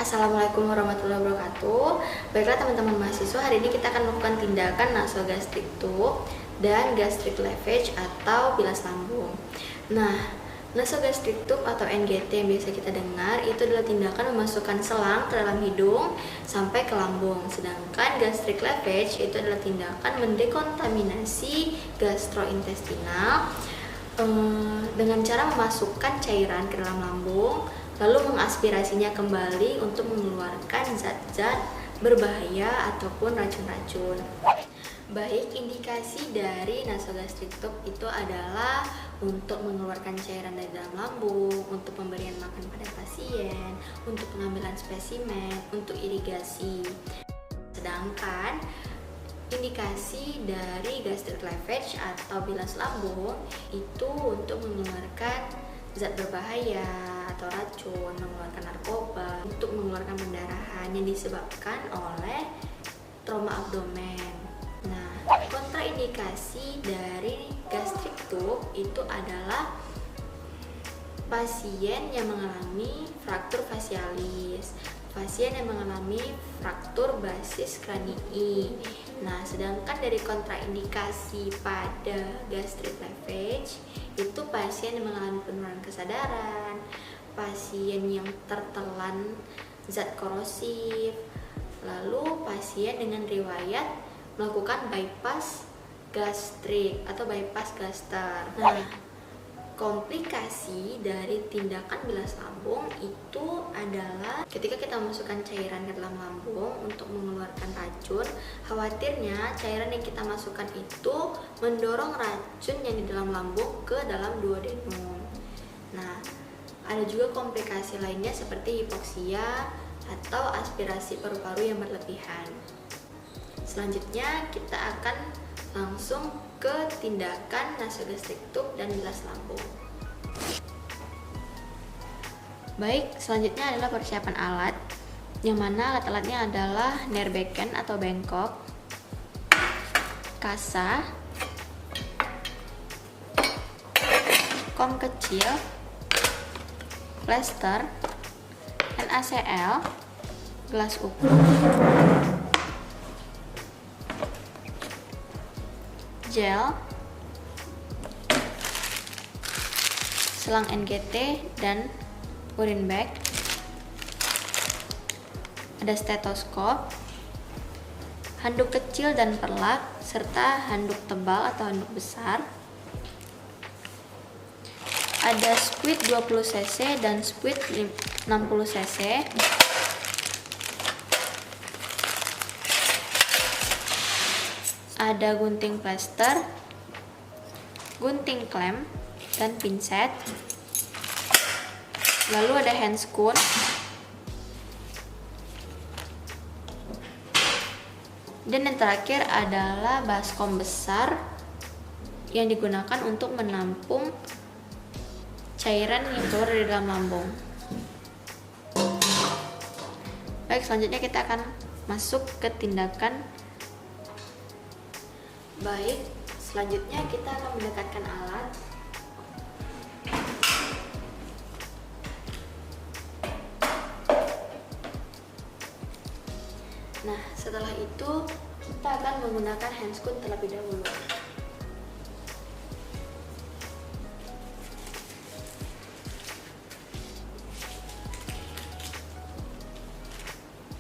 Assalamualaikum warahmatullahi wabarakatuh. Baiklah teman-teman mahasiswa, hari ini kita akan melakukan tindakan nasogastric tube dan gastric lavage atau bilas lambung. Nah, nasogastric tube atau NGT yang biasa kita dengar itu adalah tindakan memasukkan selang ke dalam hidung sampai ke lambung. Sedangkan gastric lavage itu adalah tindakan mendekontaminasi gastrointestinal dengan cara memasukkan cairan ke dalam lambung lalu mengaspirasinya kembali untuk mengeluarkan zat-zat berbahaya ataupun racun-racun. Baik, indikasi dari nasogastric tube itu adalah untuk mengeluarkan cairan dari dalam lambung, untuk pemberian makan pada pasien, untuk pengambilan spesimen, untuk irigasi. Sedangkan indikasi dari gastric lavage atau bilas lambung itu untuk mengeluarkan zat berbahaya atau racun, mengeluarkan narkoba, untuk mengeluarkan pendarahan yang disebabkan oleh trauma abdomen. Nah, kontraindikasi dari gastric tube itu adalah pasien yang mengalami fraktur facialis, pasien yang mengalami fraktur basis kranii. Nah, sedangkan dari kontraindikasi pada gastric lavage itu pasien yang mengalami penurunan kesadaran, pasien yang tertelan zat korosif, lalu pasien dengan riwayat melakukan bypass gastrik atau bypass gaster. Nah, komplikasi dari tindakan bilas lambung itu adalah ketika kita memasukkan cairan ke dalam lambung untuk mengeluarkan racun, khawatirnya cairan yang kita masukkan itu mendorong racun yang di dalam lambung ke dalam duodenum. Nah, ada juga komplikasi lainnya seperti hipoksia atau aspirasi paru-paru yang berlebihan. Selanjutnya kita akan langsung ke tindakan nasogastric tube dan bilas lambung. Baik, selanjutnya adalah persiapan alat, yang mana alat-alatnya adalah nerbeken atau bengkok, kasa, kom kecil, plester, NaCl, gelas ukur, gel, selang NGT dan urine bag, ada stetoskop, handuk kecil dan perlak, serta handuk tebal atau handuk besar, ada squid 20 cc dan squid 60 cc, ada gunting plester, gunting klem, dan pinset. Lalu ada handscoon, dan yang terakhir adalah baskom besar yang digunakan untuk menampung cairan yang keluar dari dalam lambung. Baik, selanjutnya kita akan masuk ke tindakan. Baik, selanjutnya kita akan mendekatkan alat. Nah, setelah itu kita akan menggunakan handscoon terlebih dahulu.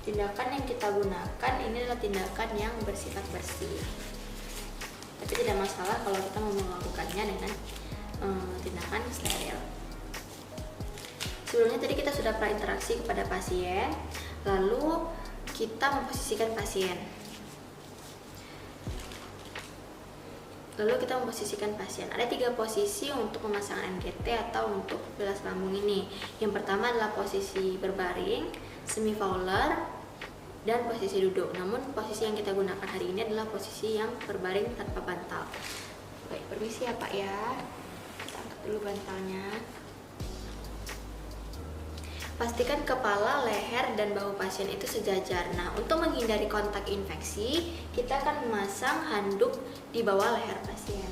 Tindakan yang kita gunakan ini adalah tindakan yang bersifat bersih. Tapi tidak masalah kalau kita mau melakukannya dengan tindakan steril. Sebelumnya tadi kita sudah berinteraksi kepada pasien, lalu kita memposisikan pasien. Ada 3 posisi untuk pemasangan NGT atau untuk bilas lambung ini. Yang pertama adalah posisi berbaring, semi fowler, dan posisi duduk. Namun posisi yang kita gunakan hari ini adalah posisi yang berbaring tanpa bantal. Baik, permisi ya Pak ya. Kita angkat dulu bantalnya. Pastikan kepala, leher, dan bahu pasien itu sejajar. Nah, untuk menghindari kontak infeksi, kita akan memasang handuk di bawah leher pasien.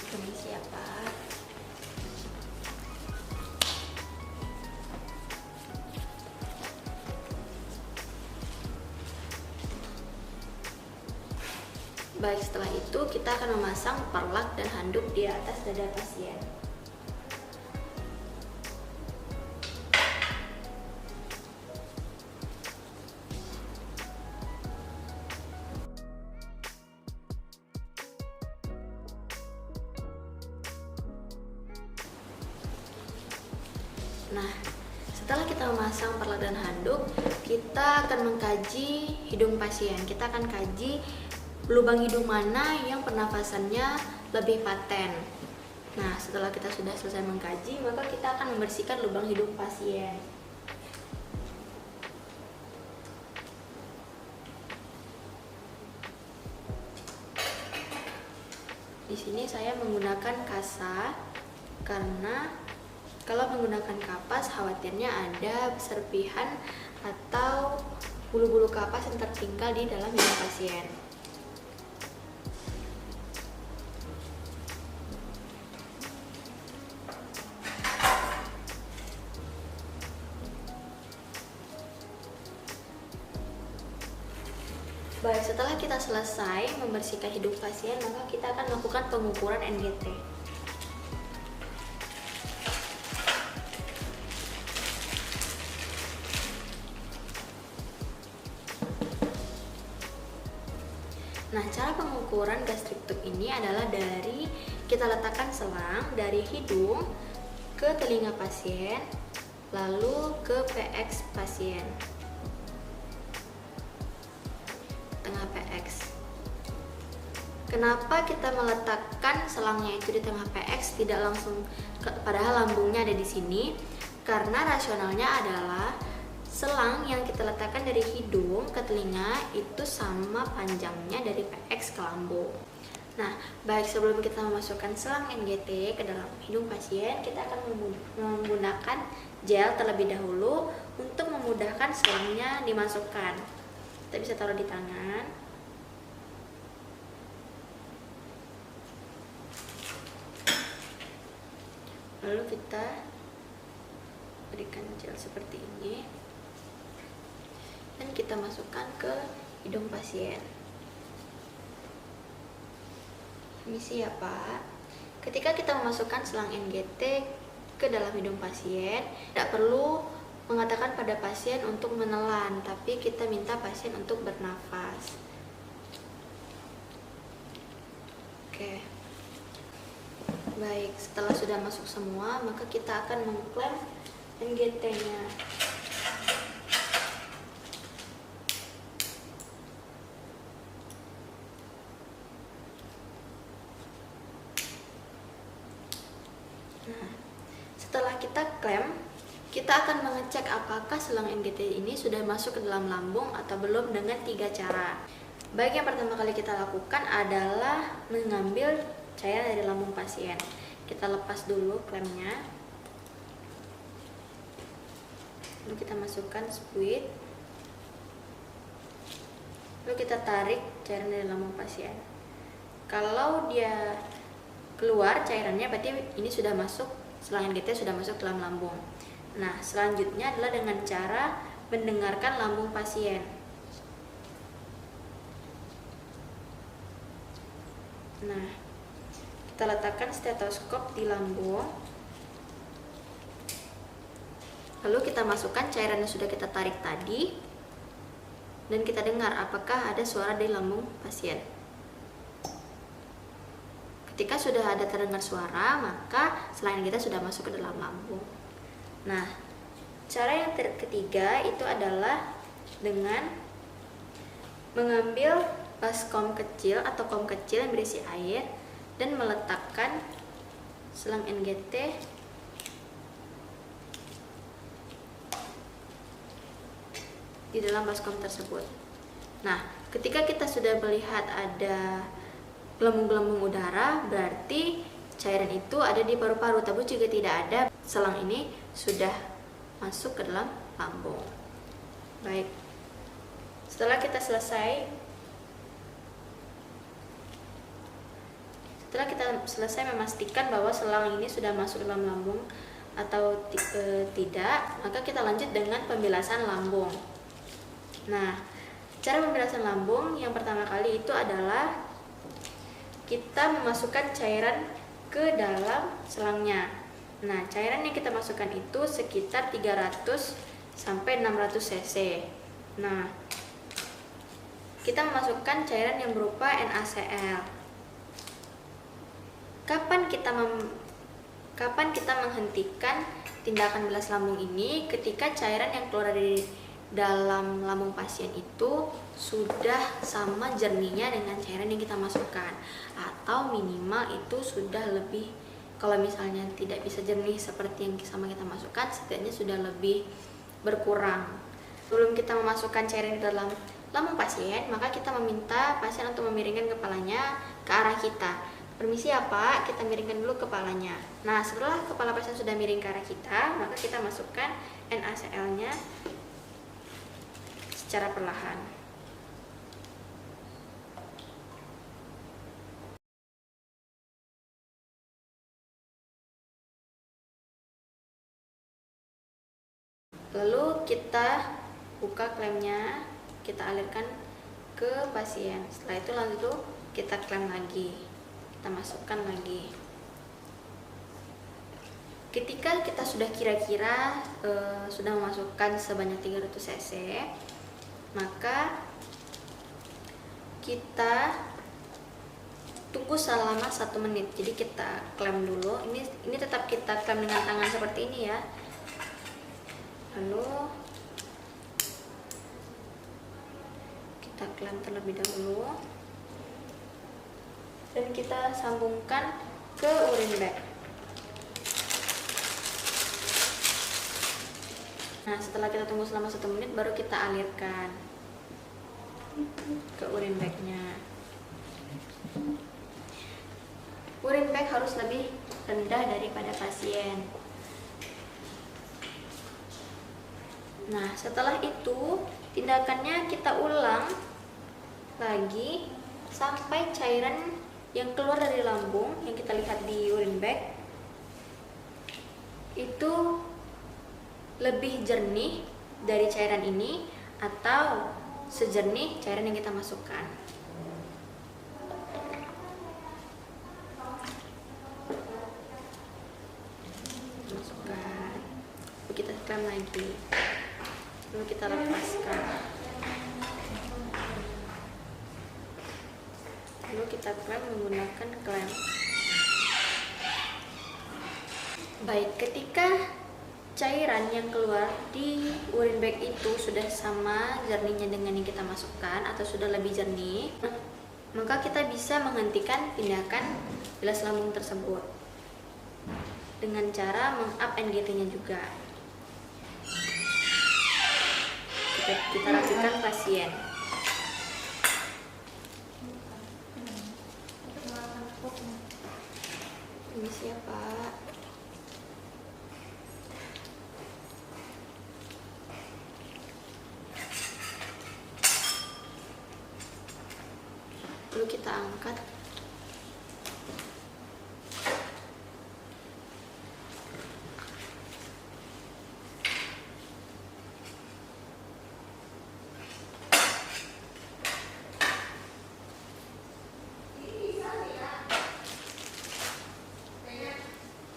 Permisi ya Pak. Baik, setelah itu kita akan memasang perlak dan handuk di atas dada pasien. Nah, setelah kita memasang perlak dan handuk, kita akan mengkaji hidung pasien. Kita akan kaji lubang hidung mana yang pernafasannya lebih paten. Nah, setelah kita sudah selesai mengkaji, maka kita akan membersihkan lubang hidung pasien. Di sini saya menggunakan kasa karena kalau menggunakan kapas khawatirnya ada serpihan atau bulu-bulu kapas yang tertinggal di dalam hidung pasien. Baik, setelah kita selesai membersihkan hidung pasien, maka kita akan melakukan pengukuran NGT. Nah, cara pengukuran gastric tube ini adalah dari kita letakkan selang dari hidung ke telinga pasien, lalu ke PX pasien. Tengah PX. Kenapa kita meletakkan selangnya itu di tengah PX, tidak langsung padahal lambungnya ada di sini? Karena rasionalnya adalah selang yang kita letakkan dari hidung ke telinga itu sama panjangnya dari PX ke lambung. Nah, baik, sebelum kita memasukkan selang NGT ke dalam hidung pasien, kita akan menggunakan gel terlebih dahulu untuk memudahkan selangnya dimasukkan. Kita bisa taruh di tangan. Lalu kita berikan gel seperti ini. Dan kita masukkan ke hidung pasien. Permisi ya Pak. Ketika kita memasukkan selang NGT ke dalam hidung pasien, tidak perlu mengatakan pada pasien untuk menelan, tapi kita minta pasien untuk bernafas. Oke. Baik, setelah sudah masuk semua, maka kita akan mengklem NGT-nya. Nah, setelah kita klem, kita akan mengecek apakah selang NGT ini sudah masuk ke dalam lambung atau belum dengan 3 cara. Baik, yang pertama kali kita lakukan adalah mengambil cairan dari lambung pasien. Kita lepas dulu klemnya. Lalu kita masukkan spuit. Lalu kita tarik cairan dari lambung pasien. Kalau dia keluar cairannya, berarti ini sudah masuk, selang NGT sudah masuk ke dalam lambung. Nah, selanjutnya adalah dengan cara mendengarkan lambung pasien. Nah, kita letakkan stetoskop di lambung. Lalu kita masukkan cairan yang sudah kita tarik tadi. Dan kita dengar apakah ada suara dari lambung pasien. Ketika sudah ada terdengar suara, maka selang kita sudah masuk ke dalam lambung. Nah, cara yang ketiga itu adalah dengan mengambil baskom kecil atau kom kecil yang berisi air dan meletakkan selang NGT di dalam baskom tersebut. Nah, ketika kita sudah melihat ada gelembung-gelembung udara, berarti cairan itu ada di paru-paru, tapi juga tidak ada, selang ini sudah masuk ke dalam lambung. Baik, setelah kita selesai Setelah kita selesai memastikan bahwa selang ini sudah masuk dalam lambung atau tidak, maka kita lanjut dengan pembilasan lambung. Nah, cara pembilasan lambung yang pertama kali itu adalah kita memasukkan cairan ke dalam selangnya. Nah, cairan yang kita masukkan itu sekitar 300 sampai 600 cc. Nah, kita memasukkan cairan yang berupa NaCl. Kapan kita menghentikan tindakan bilas lambung ini? Ketika cairan yang keluar dari dalam lambung pasien itu sudah sama jernihnya dengan cairan yang kita masukkan, atau minimal itu sudah lebih, kalau misalnya tidak bisa jernih seperti yang sama kita masukkan, setidaknya sudah lebih berkurang. Sebelum kita memasukkan cairan di dalam lambung pasien, maka kita meminta pasien untuk memiringkan kepalanya ke arah kita. Permisi ya Pak, kita miringkan dulu kepalanya. Nah, setelah kepala pasien sudah miring ke arah kita, maka kita masukkan NaCl-nya secara perlahan. Lalu kita buka klemnya, kita alirkan ke pasien. Setelah itu lalu kita klem lagi, kita masukkan lagi. Ketika kita sudah kira-kira sudah memasukkan sebanyak 300 cc, maka kita tunggu selama 1 menit. Jadi kita klem dulu. Ini tetap kita klem dengan tangan seperti ini ya. Lalu kita klem terlebih dahulu dan kita sambungkan ke urine bag. Nah, setelah kita tunggu selama 1 menit, baru kita alirkan ke urine bagnya. Urine bag harus lebih rendah daripada pasien. Nah, setelah itu tindakannya kita ulang lagi sampai cairan yang keluar dari lambung yang kita lihat di urine bag itu lebih jernih dari cairan ini atau sejernih cairan yang kita masukkan. Masukkan, lalu kita klem lagi, lalu kita lepaskan, lalu kita klem menggunakan klem. Baik, ketika cairan yang keluar di urine bag itu sudah sama jernihnya dengan yang kita masukkan atau sudah lebih jernih, maka kita bisa menghentikan tindakan bilas lambung tersebut dengan cara meng-up NGT-nya juga. Kita rapikan pasien. Ini siapa? Lalu kita angkat.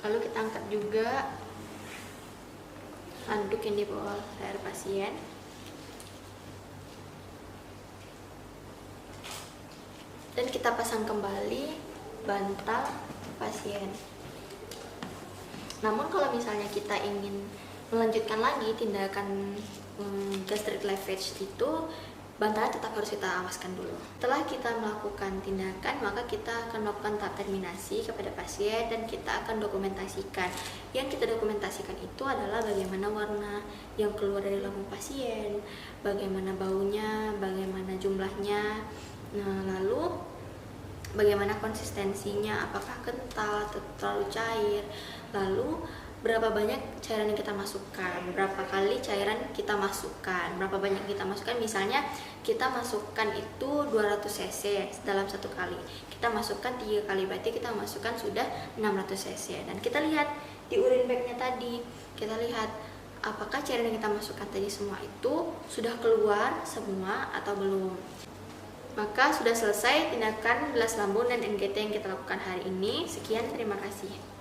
Lalu kita angkat juga handuk yang dibawa leher pasien. Dan kita pasang kembali bantal pasien. Namun kalau misalnya kita ingin melanjutkan lagi tindakan gastric lavage itu, bantalnya tetap harus kita awaskan dulu. Setelah kita melakukan tindakan, maka kita akan melakukan tahap terminasi kepada pasien dan kita akan dokumentasikan. Yang kita dokumentasikan itu adalah bagaimana warna yang keluar dari lambung pasien, bagaimana baunya, bagaimana jumlahnya. Nah, lalu bagaimana konsistensinya, apakah kental atau terlalu cair. Lalu berapa banyak cairan yang kita masukkan, berapa kali cairan kita masukkan, berapa banyak kita masukkan. Misalnya kita masukkan itu 200 cc dalam satu kali, kita masukkan 3 kali, berarti kita masukkan sudah 600 cc. Dan kita lihat di urine bagnya tadi, kita lihat apakah cairan yang kita masukkan tadi semua itu sudah keluar semua atau belum. Maka sudah selesai tindakan bilas lambung dan NGT yang kita lakukan hari ini. Sekian, terima kasih.